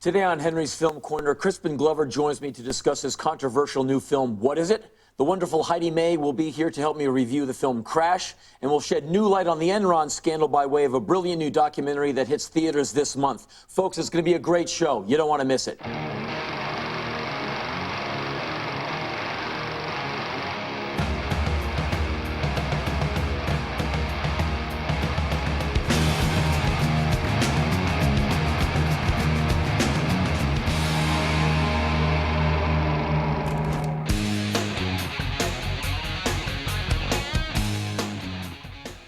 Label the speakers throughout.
Speaker 1: Today on Henry's Film Corner, Crispin Glover joins me to discuss his controversial new film, What Is It? The wonderful Heidi May will be here to help me review the film Crash, and will shed new light on the Enron scandal by way of a brilliant new documentary that hits theaters this month. Folks, it's going to be a great show. You don't want to miss it.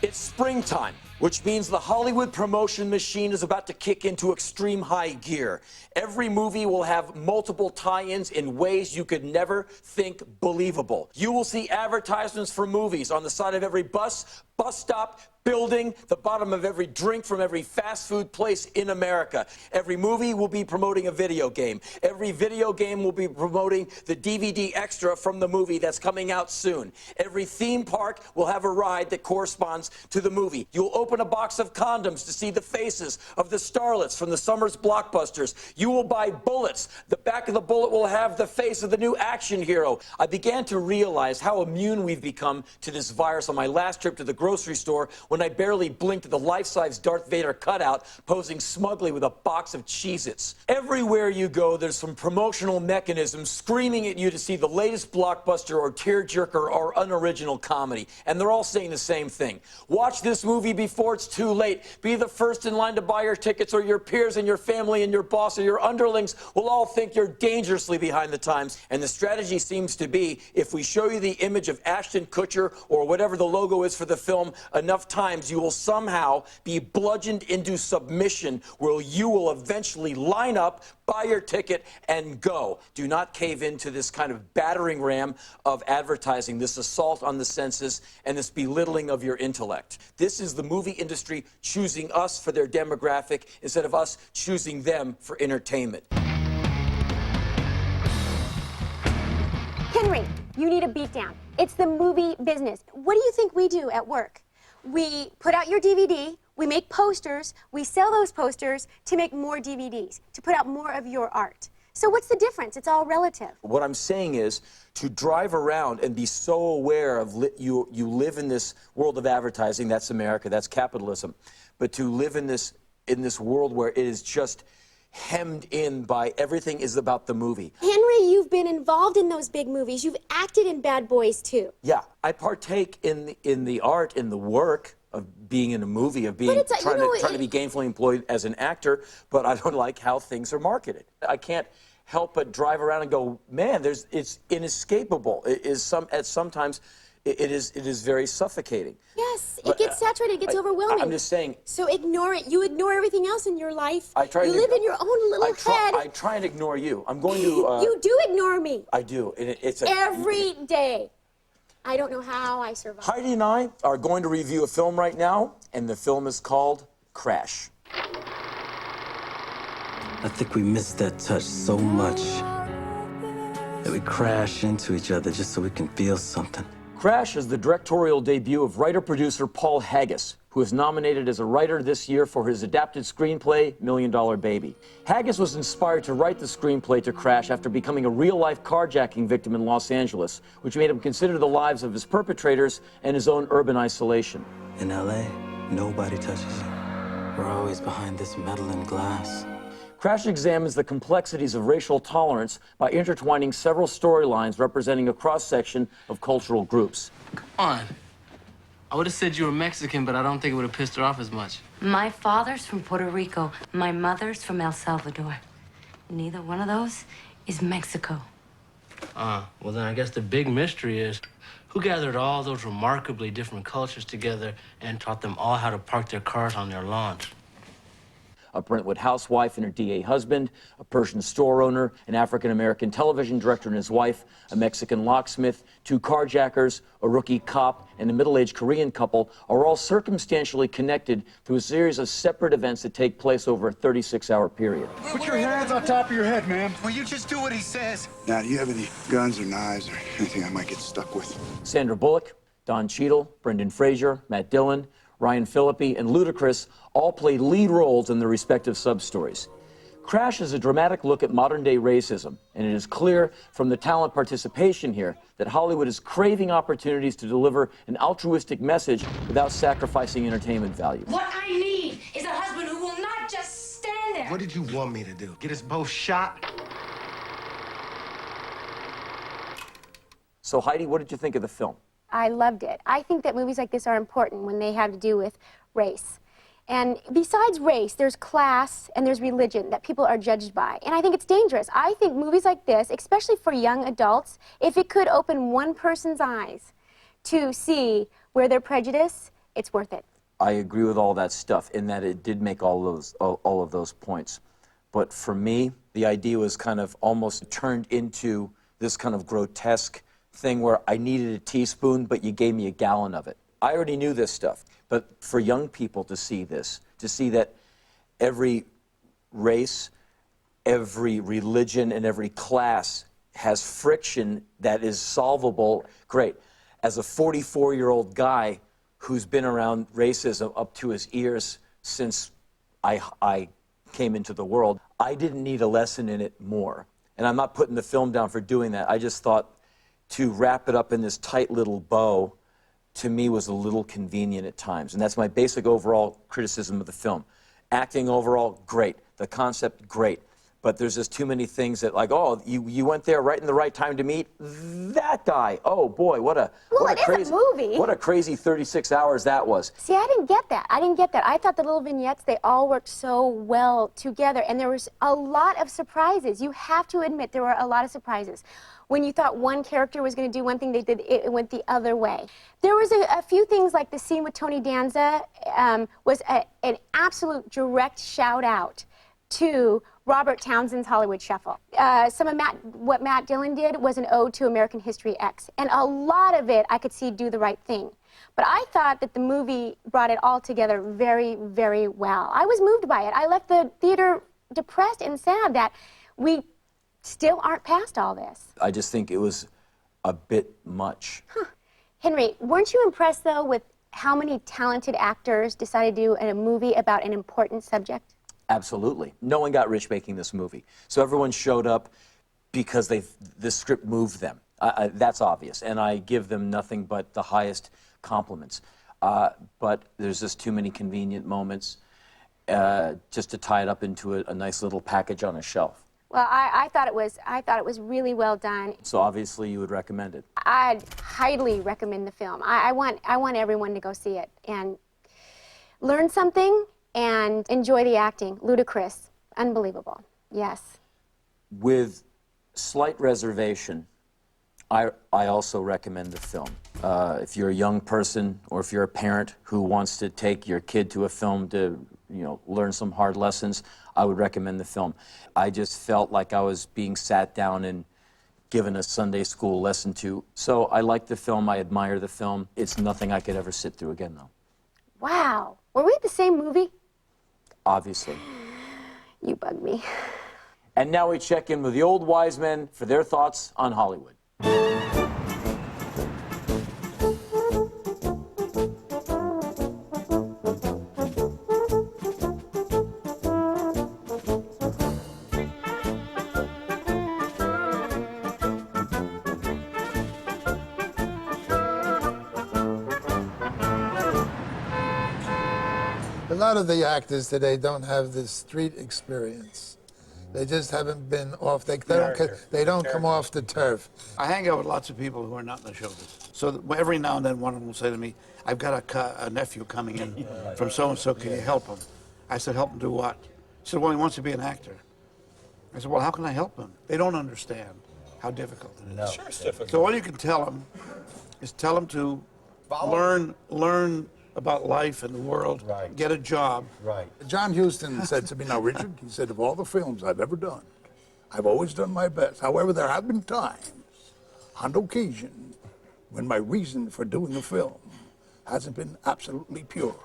Speaker 1: It's springtime, which means the Hollywood promotion machine is about to kick into extreme high gear. Every movie will have multiple tie-ins in ways you could never think believable. You will see advertisements for movies on the side of every bus stop, building, the bottom of every drink from every fast food place in America. Every movie will be promoting a video game. Every video game will be promoting the DVD extra from the movie that's coming out soon. Every theme park will have a ride that corresponds to the movie. You'll open a box of condoms to see the faces of the starlets from the summer's blockbusters. You will buy bullets. The back of the bullet will have the face of the new action hero. I began to realize how immune we've become to this virus on my last trip to the grocery store when I barely blinked at the life-size Darth Vader cutout posing smugly with a box of Cheez-Its. Everywhere you go, there's some promotional mechanism screaming at you to see the latest blockbuster or tearjerker or unoriginal comedy. And they're all saying the same thing. Watch this movie before it's too late. Be the first in line to buy your tickets, or your peers and your family and your boss or your underlings will all think you're dangerously behind the times. And the strategy seems to be, if we show you the image of Ashton Kutcher or whatever the logo is for the film enough times, you will somehow be bludgeoned into submission, where you will eventually line up, buy your ticket, and go. Do not cave into this kind of battering ram of advertising, this assault on the senses, and this belittling of your intellect. This is the movie industry choosing us for their demographic instead of us choosing them for entertainment.
Speaker 2: Henry, you need a beatdown. It's the movie business. What do you think we do at work? We put out your DVD, we make posters, we sell those posters to make more DVDs, to put out more of your art. So what's the difference? It's all relative.
Speaker 1: What I'm saying is to drive around and be so aware of you live in this world of advertising. That's America, that's capitalism. But to live in this world where it is just hemmed in by everything is about the movie.
Speaker 2: Henry, you've been involved in those big movies. You've acted in Bad Boys too.
Speaker 1: Yeah, I partake in the art, in the work of being in a movie, of being trying to be gainfully employed as an actor, but I don't like how things are marketed. I can't help but drive around and go, man, it's inescapable. Sometimes it is very suffocating.
Speaker 2: Yes, it gets saturated, it gets overwhelming.
Speaker 1: I'm just saying.
Speaker 2: So ignore it. You ignore everything else in your life.
Speaker 1: You
Speaker 2: live in your own little head.
Speaker 1: I try and ignore you. I'm going to...
Speaker 2: You do ignore me.
Speaker 1: I do.
Speaker 2: Every day. I don't know how I survive.
Speaker 1: Heidi and I are going to review a film right now, and the film is called Crash.
Speaker 3: I think we missed that touch so much that we crash into each other just so we can feel something.
Speaker 1: Crash is the directorial debut of writer-producer Paul Haggis, who is nominated as a writer this year for his adapted screenplay, $1 Million Baby. Haggis was inspired to write the screenplay to Crash after becoming a real-life carjacking victim in Los Angeles, which made him consider the lives of his perpetrators and his own urban isolation.
Speaker 3: In LA, nobody touches you. We're always behind this metal and glass.
Speaker 1: Crash examines the complexities of racial tolerance by intertwining several storylines representing a cross-section of cultural groups.
Speaker 4: Come on. I would have said you were Mexican, but I don't think it would have pissed her off as much.
Speaker 5: My father's from Puerto Rico. My mother's from El Salvador. Neither one of those is Mexico.
Speaker 4: Well, then I guess the big mystery is who gathered all those remarkably different cultures together and taught them all how to park their cars on their lawns?
Speaker 1: A Brentwood housewife and her DA husband, a Persian store owner, an African-American television director and his wife, a Mexican locksmith, two carjackers, a rookie cop, and a middle-aged Korean couple are all circumstantially connected through a series of separate events that take place over a 36-hour period.
Speaker 6: Put your hands on top of your head, ma'am.
Speaker 7: Will you just do what he says?
Speaker 6: Now, do you have any guns or knives or anything I might get stuck with?
Speaker 1: Sandra Bullock, Don Cheadle, Brendan Fraser, Matt Dillon, Ryan Phillippe, and Ludacris all play lead roles in their respective sub-stories. Crash is a dramatic look at modern-day racism, and it is clear from the talent participation here that Hollywood is craving opportunities to deliver an altruistic message without sacrificing entertainment value.
Speaker 5: What I need is a husband who will not just stand there.
Speaker 7: What did you want me to do? Get us both shot?
Speaker 1: So Heidi, what did you think of the film?
Speaker 2: I loved it. I think that movies like this are important when they have to do with race. And besides race, there's class and there's religion that people are judged by. And I think it's dangerous. I think movies like this, especially for young adults, if it could open one person's eyes to see where they're prejudiced, it's worth it.
Speaker 1: I agree with all that stuff in that it did make all of those points. But for me, the idea was kind of almost turned into this kind of grotesque thing where I needed a teaspoon, but you gave me a gallon of it. I already knew this stuff, but for young people to see this, to see that every race, every religion, and every class has friction that is solvable, great. As a 44-year-old guy who's been around racism up to his ears since I came into the world, I didn't need a lesson in it more. And I'm not putting the film down for doing that. I just thought to wrap it up in this tight little bow, to me, was a little convenient at times. And that's my basic overall criticism of the film. Acting overall, great. The concept, great. But there's just too many things that, like, oh, you went there right in the right time to meet that guy. Oh boy, what a crazy
Speaker 2: movie.
Speaker 1: What a crazy 36 hours that was.
Speaker 2: See, I didn't get that. I thought the little vignettes, they all worked so well together, and there was a lot of surprises. You have to admit there were a lot of surprises. When you thought one character was going to do one thing, it went the other way. There was a few things, like the scene with Tony Danza was an absolute direct shout out to Robert Townsend's Hollywood Shuffle. Some of what Matt Dillon did was an ode to American History X, and a lot of it I could see do the right thing. But I thought that the movie brought it all together very, very well. I was moved by it. I left the theater depressed and sad that we still aren't past all this.
Speaker 1: I just think it was a bit much.
Speaker 2: Huh. Henry, weren't you impressed, though, with how many talented actors decided to do a movie about an important subject?
Speaker 1: Absolutely. No one got rich making this movie. So everyone showed up because the script moved them. That's obvious. And I give them nothing but the highest compliments. But there's just too many convenient moments just to tie it up into a nice little package on a shelf.
Speaker 2: Well, I thought it was really well done.
Speaker 1: So obviously you would recommend it.
Speaker 2: I'd highly recommend the film. I want everyone to go see it and learn something and enjoy the acting. Ludicrous, unbelievable. Yes.
Speaker 1: With slight reservation, I also recommend the film. If you're a young person or if you're a parent who wants to take your kid to a film to, learn some hard lessons, I would recommend the film. I just felt like I was being sat down and given a Sunday school lesson to. So I like the film, I admire the film. It's nothing I could ever sit through again, though.
Speaker 2: Wow. Were we at the same movie?
Speaker 1: Obviously.
Speaker 2: You bug me.
Speaker 1: And now we check in with the old wise men for their thoughts on Hollywood.
Speaker 8: A lot of the actors today don't have this street experience. They just haven't been off. They don't come off the turf.
Speaker 9: I hang out with lots of people who are not in the show business. So every now and then one of them will say to me, I've got a nephew coming in from so-and-so, can you help him? I said, help him do what? He said, well, he wants to be an actor. I said, well, how can I help him? They don't understand how difficult it is.
Speaker 10: No. Sure it's difficult.
Speaker 9: So all you can tell them is tell them to learn about life and the world,
Speaker 10: Right.
Speaker 9: get a job.
Speaker 10: Right.
Speaker 8: John Huston said to me, now, Richard, he said, of all the films I've ever done, I've always done my best. However, there have been times, on occasion, when my reason for doing a film hasn't been absolutely pure.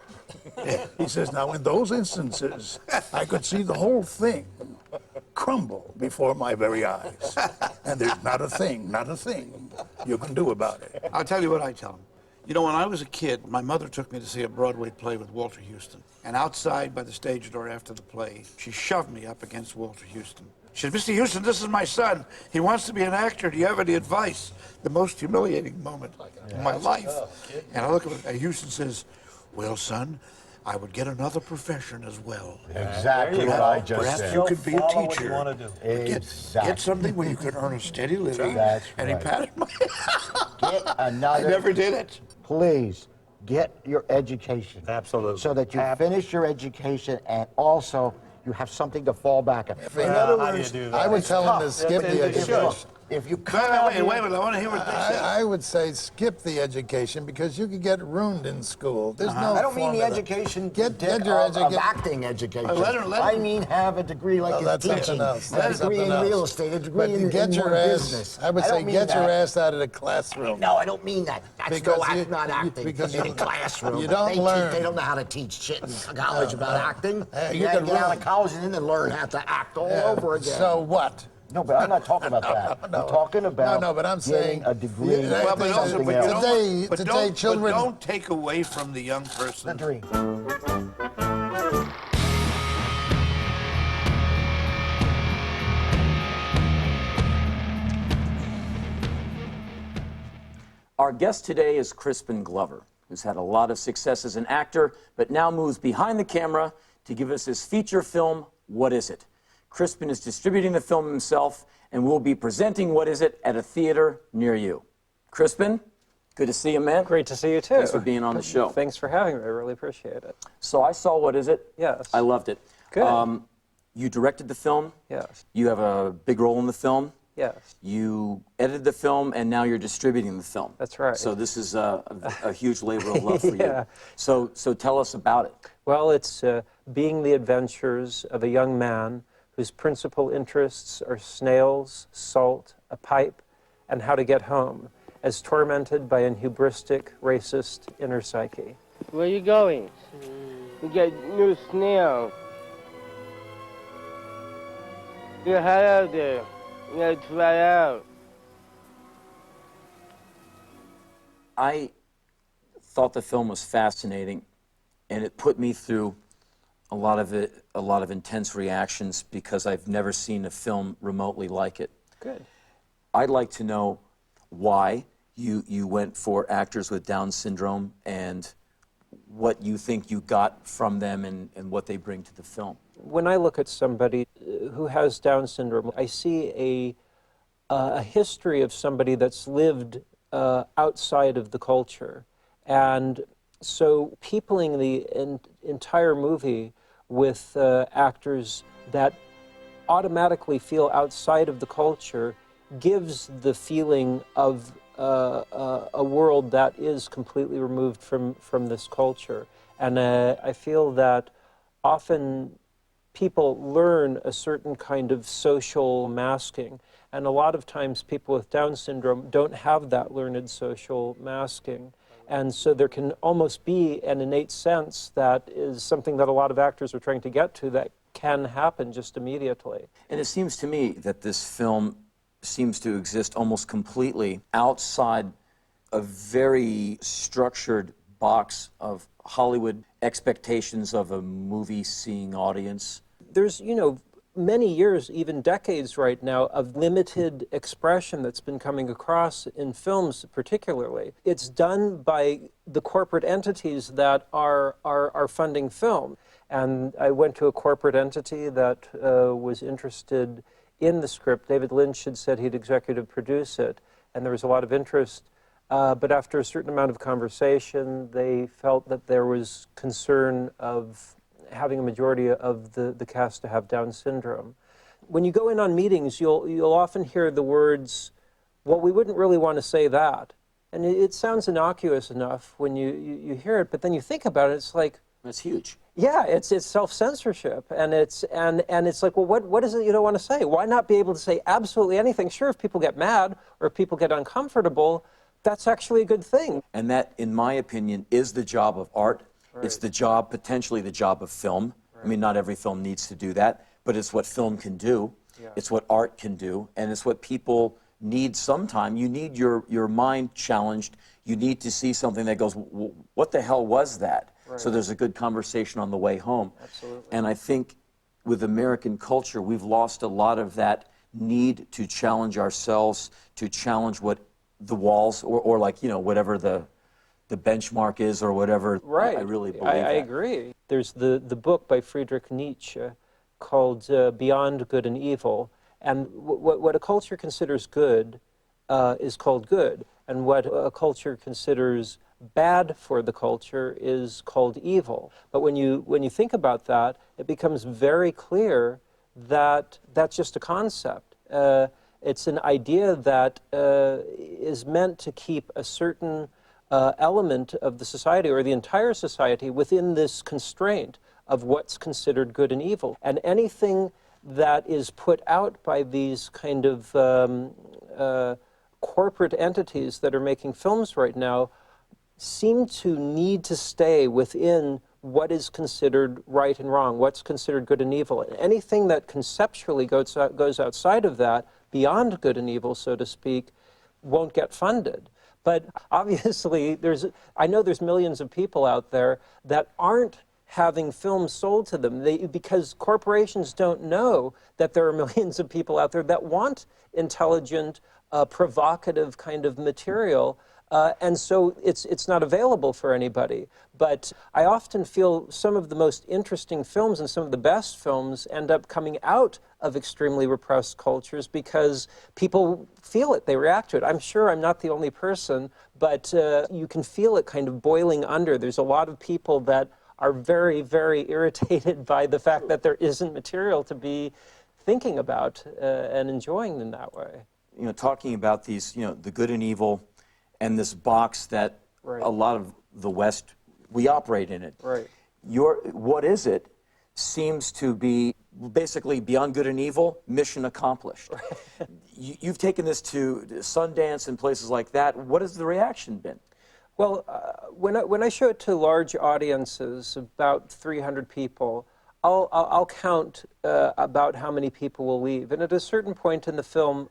Speaker 8: He says, now, in those instances, I could see the whole thing crumble before my very eyes. And there's not a thing you can do about it.
Speaker 9: I'll tell you what I tell them. You know, when I was a kid, my mother took me to see a Broadway play with Walter Houston. And outside by the stage door after the play, she shoved me up against Walter Houston. She said, Mr. Houston, this is my son. He wants to be an actor. Do you have any advice? The most humiliating moment in my life. And I look at him, and Houston says, well, son, I would get another profession as well.
Speaker 10: Exactly what I just
Speaker 9: Perhaps
Speaker 10: said.
Speaker 9: you could be a
Speaker 10: Follow what
Speaker 9: teacher.
Speaker 10: you want to do.
Speaker 9: Get something where you can earn a steady living.
Speaker 10: That's
Speaker 9: and he
Speaker 10: right.
Speaker 9: patted my
Speaker 10: Get another.
Speaker 9: I never did it.
Speaker 10: Please, get your education.
Speaker 11: Absolutely.
Speaker 10: So that you finish your education and also you have something to fall back on.
Speaker 8: In other words, I would tell him to skip the education.
Speaker 10: If you come
Speaker 9: Wait a minute, I want to hear what they say.
Speaker 8: I would say skip the education because you could get ruined in school. There's no
Speaker 10: I don't mean the
Speaker 8: formula.
Speaker 10: education
Speaker 8: Get
Speaker 10: of
Speaker 8: your education.
Speaker 10: acting education.
Speaker 9: Let him-
Speaker 10: I mean have a degree like
Speaker 8: Oh,
Speaker 10: in
Speaker 8: that's
Speaker 10: teaching,
Speaker 8: something else.
Speaker 10: a
Speaker 8: That's
Speaker 10: degree
Speaker 8: something
Speaker 10: in real
Speaker 8: else.
Speaker 10: estate, a degree
Speaker 8: But
Speaker 10: in
Speaker 8: get your
Speaker 10: more
Speaker 8: ass.
Speaker 10: business.
Speaker 8: I would
Speaker 10: don't
Speaker 8: say
Speaker 10: mean
Speaker 8: get your
Speaker 10: that.
Speaker 8: ass out of the classroom.
Speaker 10: No, I don't mean that. That's
Speaker 8: Because
Speaker 10: no
Speaker 8: you-
Speaker 10: not acting.
Speaker 8: because
Speaker 10: in
Speaker 8: you-
Speaker 10: a classroom.
Speaker 8: you don't
Speaker 10: they
Speaker 8: learn.
Speaker 10: They don't know how to teach shit in college about acting.
Speaker 8: Hey,
Speaker 10: you
Speaker 8: you
Speaker 10: can
Speaker 8: can
Speaker 10: get out
Speaker 8: learn.
Speaker 10: of college and then learn how to act all
Speaker 8: Yeah,
Speaker 10: over again.
Speaker 8: So what?
Speaker 10: No, but I'm not talking about that. I'm talking about
Speaker 8: No, but I'm
Speaker 10: getting
Speaker 8: saying
Speaker 10: a degree.
Speaker 8: Yeah,
Speaker 9: Well, but also,
Speaker 10: something
Speaker 9: but
Speaker 10: else.
Speaker 8: Today-
Speaker 9: but
Speaker 8: today
Speaker 9: don't,
Speaker 8: children-
Speaker 9: but don't take away from the young person.
Speaker 10: A dream.
Speaker 1: Our guest today is Crispin Glover, who's had a lot of success as an actor, but now moves behind the camera to give us his feature film, What Is It? Crispin is distributing the film himself and will be presenting What Is It at a theater near you. Crispin, good to see you, man.
Speaker 12: Great to see you, too.
Speaker 1: Thanks for being on the show.
Speaker 12: Thanks for having me. I really appreciate it.
Speaker 1: So I saw What Is It?
Speaker 12: Yes.
Speaker 1: I loved it.
Speaker 12: Good.
Speaker 1: You directed the film.
Speaker 12: Yes.
Speaker 1: You have a big role in the film.
Speaker 12: Yes.
Speaker 1: You edited the film, and now you're distributing the film.
Speaker 12: That's right.
Speaker 1: So this is a huge labor of love for
Speaker 12: Yeah.
Speaker 1: you. So tell us about it.
Speaker 12: Well, it's being the adventures of a young man whose principal interests are snails, salt, a pipe, and how to get home, as tormented by an hubristic, racist inner psyche.
Speaker 13: Where are you going? We get new snail. You're hot out there. You gotta try out.
Speaker 1: I thought the film was fascinating, and it put me through a lot of intense reactions because I've never seen a film remotely like it.
Speaker 12: Good.
Speaker 1: I'd like to know why you went for actors with Down syndrome and what you think you got from them and what they bring to the film.
Speaker 12: When I look at somebody who has Down syndrome, I see a history of somebody that's lived outside of the culture. And so peopling the entire movie with actors that automatically feel outside of the culture gives the feeling of a world that is completely removed from this culture. And I feel that often people learn a certain kind of social masking. And a lot of times people with Down syndrome don't have that learned social masking. And so there can almost be an innate sense that is something that a lot of actors are trying to get to that can happen just immediately.
Speaker 1: And it seems to me that this film seems to exist almost completely outside a very structured box of Hollywood expectations of a movie-seeing audience.
Speaker 12: There's, many years, even decades right now, of limited expression that's been coming across in films particularly. It's done by the corporate entities that are funding film. And I went to a corporate entity that was interested in the script. David Lynch had said he'd executive produce it, and there was a lot of interest. But after a certain amount of conversation, they felt that there was concern of having a majority of the cast to have Down syndrome. When you go in on meetings, you'll often hear the words, well, we wouldn't really want to say that. And it sounds innocuous enough when you hear it, but then you think about it, it's like...
Speaker 1: That's huge.
Speaker 12: Yeah, it's self-censorship, and it's like, well, what is it you don't want to say? Why not be able to say absolutely anything? Sure, if people get mad or if people get uncomfortable, that's actually a good thing.
Speaker 1: And that, in my opinion, is the job of art. Right. It's the job, potentially the job of film. Right. I mean, not every film needs to do that, but it's what film can do. Yeah. It's what art can do, and it's what people need some time. You need your mind challenged. You need to see something that goes, what the hell was that?
Speaker 12: Right.
Speaker 1: So there's a good conversation on the way home.
Speaker 12: Absolutely.
Speaker 1: And I think with American culture, we've lost a lot of that need to challenge ourselves, to challenge what the walls, or like, you know, whatever the benchmark is or whatever.
Speaker 12: Right.
Speaker 1: I really believe
Speaker 12: I
Speaker 1: that.
Speaker 12: agree. There's the book by Friedrich Nietzsche called Beyond Good and Evil. And what a culture considers good is called good. And what a culture considers bad for the culture is called evil. But when you think about that, it becomes very clear that that's just a concept. It's an idea that is meant to keep a certain element of the society or the entire society within this constraint of what's considered good and evil. And anything that is put out by these kind of corporate entities that are making films right now seem to need to stay within what is considered right and wrong, what's considered good and evil. Anything that conceptually goes outside of that, beyond good and evil, so to speak, won't get funded. But obviously, I know there's millions of people out there that aren't having films sold to them because corporations don't know that there are millions of people out there that want intelligent, provocative kind of material. And so it's not available for anybody. But I often feel some of the most interesting films and some of the best films end up coming out of extremely repressed cultures because people feel it, they react to it. I'm sure I'm not the only person, but you can feel it kind of boiling under. There's a lot of people that are very, very irritated by the fact that there isn't material to be thinking about and enjoying in that way.
Speaker 1: You know, talking about these, you know, the good and evil, and this box that
Speaker 12: Right.
Speaker 1: a lot of the West, we operate in it.
Speaker 12: Right.
Speaker 1: What is it seems to be basically beyond good and evil, mission accomplished. Right. You've taken this to Sundance and places like that. What has the reaction been?
Speaker 12: Well, when I show it to large audiences, about 300 people, I'll count about how many people will leave. And at a certain point in the film,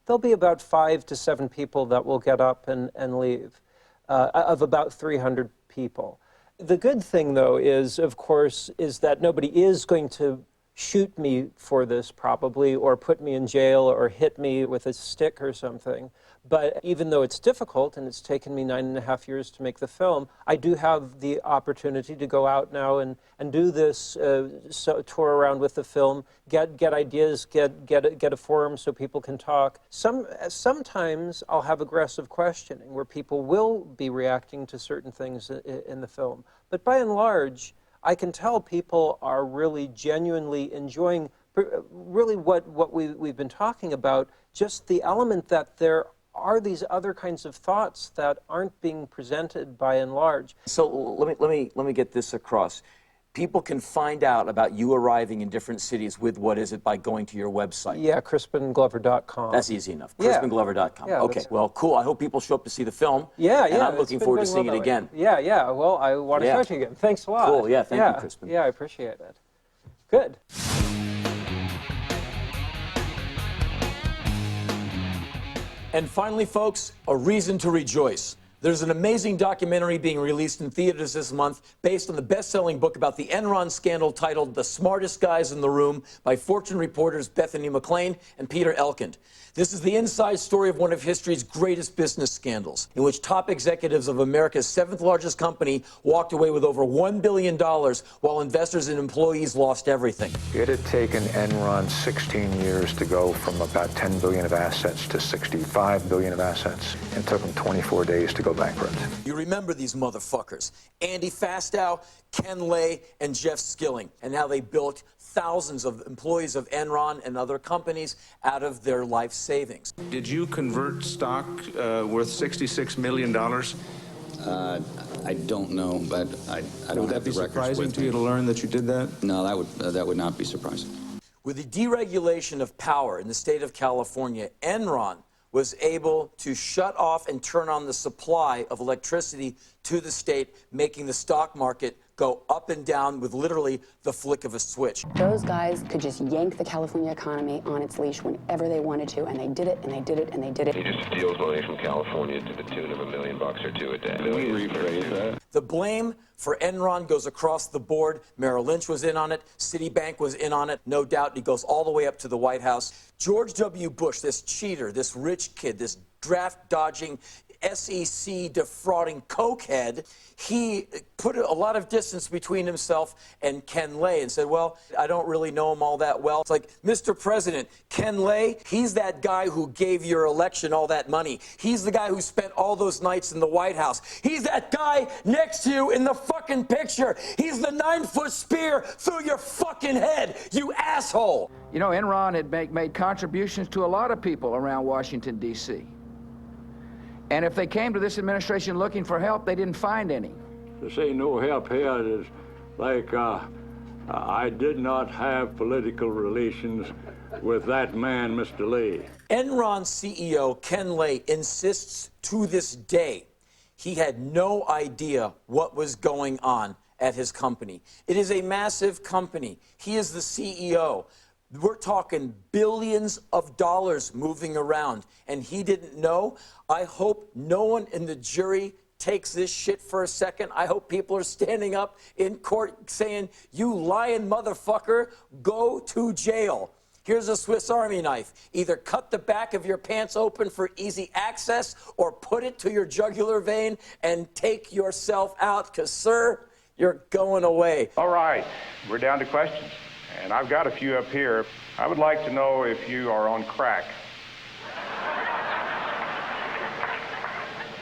Speaker 12: there'll be about 5 to 7 people that will get up and leave, of about 300 people. The good thing, though, is, of course, is that nobody is going to shoot me for this, probably, or put me in jail or hit me with a stick or something. But even though it's difficult, and it's taken me 9.5 years to make the film, I do have the opportunity to go out now and do this tour around with the film, get ideas, get a forum so people can talk. Sometimes I'll have aggressive questioning where people will be reacting to certain things in the film. But by and large, I can tell people are really genuinely enjoying really what we've been talking about, just the element that there are these other kinds of thoughts that aren't being presented by and large.
Speaker 1: So let me get this across. People can find out about you arriving in different cities with what is it by going to your website?
Speaker 12: Yeah, crispinglover.com.
Speaker 1: That's easy enough.
Speaker 12: Yeah.
Speaker 1: crispinglover.com.
Speaker 12: Yeah,
Speaker 1: okay, well, cool. I hope people show up to see the film.
Speaker 12: Yeah,
Speaker 1: and I'm looking forward to seeing it again.
Speaker 12: Yeah. Well, I want to show it to you again. Thanks a lot.
Speaker 1: Cool. Yeah, thank you, Crispin.
Speaker 12: Yeah, I appreciate it. Good.
Speaker 1: And finally, folks, a reason to rejoice. There's an amazing documentary being released in theaters this month based on the best-selling book about the Enron scandal titled The Smartest Guys in the Room by Fortune reporters Bethany McLean and Peter Elkind. This is the inside story of one of history's greatest business scandals, in which top executives of America's 7th largest company walked away with over $1 billion, while investors and employees lost everything.
Speaker 11: It had taken Enron 16 years to go from about $10 billion of assets to $65 billion of assets. It took them 24 days to go bankrupt.
Speaker 1: You remember these motherfuckers. Andy Fastow, Ken Lay, and Jeff Skilling, and how they built thousands of employees of Enron and other companies out of their life savings.
Speaker 14: Did you convert stock worth $66 million?
Speaker 15: I don't know, but I don't have the records with me. Would that be surprising
Speaker 14: to you to learn that you did that?
Speaker 15: No, that would not be surprising.
Speaker 1: With the deregulation of power in the state of California, Enron was able to shut off and turn on the supply of electricity to the state, making the stock market go up and down with literally the flick of a switch.
Speaker 16: Those guys could just yank the California economy on its leash whenever they wanted to, and they did it, and they did it, and they did it.
Speaker 17: He just steals money from California to the tune of $1 million or $2 a day. Can we rephrase that?
Speaker 1: The blame for Enron goes across the board. Merrill Lynch was in on it. Citibank was in on it, no doubt. And he goes all the way up to the White House. George W. Bush, this cheater, this rich kid, this draft-dodging, SEC defrauding cokehead, he put a lot of distance between himself and Ken Lay and said, well, I don't really know him all that well. It's like, Mr. President, Ken Lay, he's that guy who gave your election all that money. He's the guy who spent all those nights in the White House. He's that guy next to you in the fucking picture. He's the 9-foot spear through your fucking head, you asshole.
Speaker 18: You know, Enron had made contributions to a lot of people around Washington, D.C. And if they came to this administration looking for help, they didn't find any.
Speaker 19: To say no help here is like I did not have political relations with that man, Mr. Lay.
Speaker 1: Enron CEO Ken Lay insists to this day he had no idea what was going on at his company. It is a massive company. He is the CEO. We're talking billions of dollars moving around, and he didn't know. I hope no one in the jury takes this shit for a second. I hope people are standing up in court saying, you lying motherfucker, go to jail. Here's a Swiss Army knife. Either cut the back of your pants open for easy access or put it to your jugular vein and take yourself out, because, sir, you're going away.
Speaker 11: All right, we're down to questions. And I've got a few up here. I would like to know if you are on crack.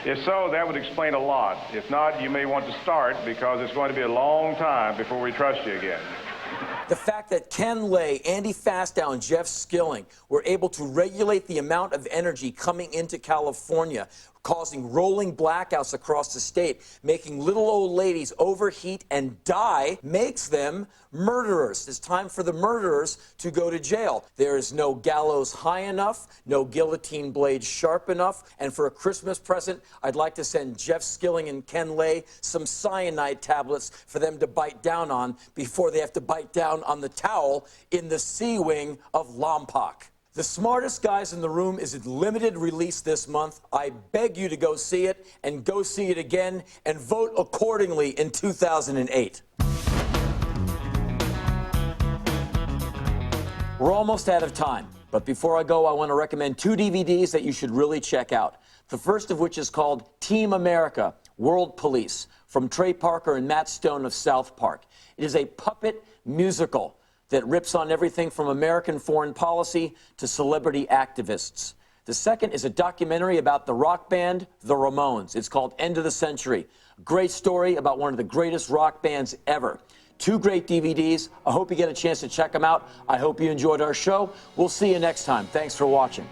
Speaker 11: If so, that would explain a lot. If not, you may want to start, because it's going to be a long time before we trust you again.
Speaker 1: The fact that Ken Lay, Andy Fastow, and Jeff Skilling were able to regulate the amount of energy coming into California, causing rolling blackouts across the state, making little old ladies overheat and die, makes them murderers. It's time for the murderers to go to jail. There is no gallows high enough, no guillotine blade sharp enough, and for a Christmas present, I'd like to send Jeff Skilling and Ken Lay some cyanide tablets for them to bite down on before they have to bite down on the towel in the sea wing of Lompoc. The Smartest Guys in the Room is in limited release this month. I beg you to go see it, and go see it again, and vote accordingly in 2008. We're almost out of time, but before I go, I want to recommend 2 DVDs that you should really check out. The first of which is called Team America, World Police, from Trey Parker and Matt Stone of South Park. It is a puppet musical that rips on everything from American foreign policy to celebrity activists. The second is a documentary about the rock band, the Ramones. It's called End of the Century. Great story about one of the greatest rock bands ever. 2 great DVDs. I hope you get a chance to check them out. I hope you enjoyed our show. We'll see you next time. Thanks for watching.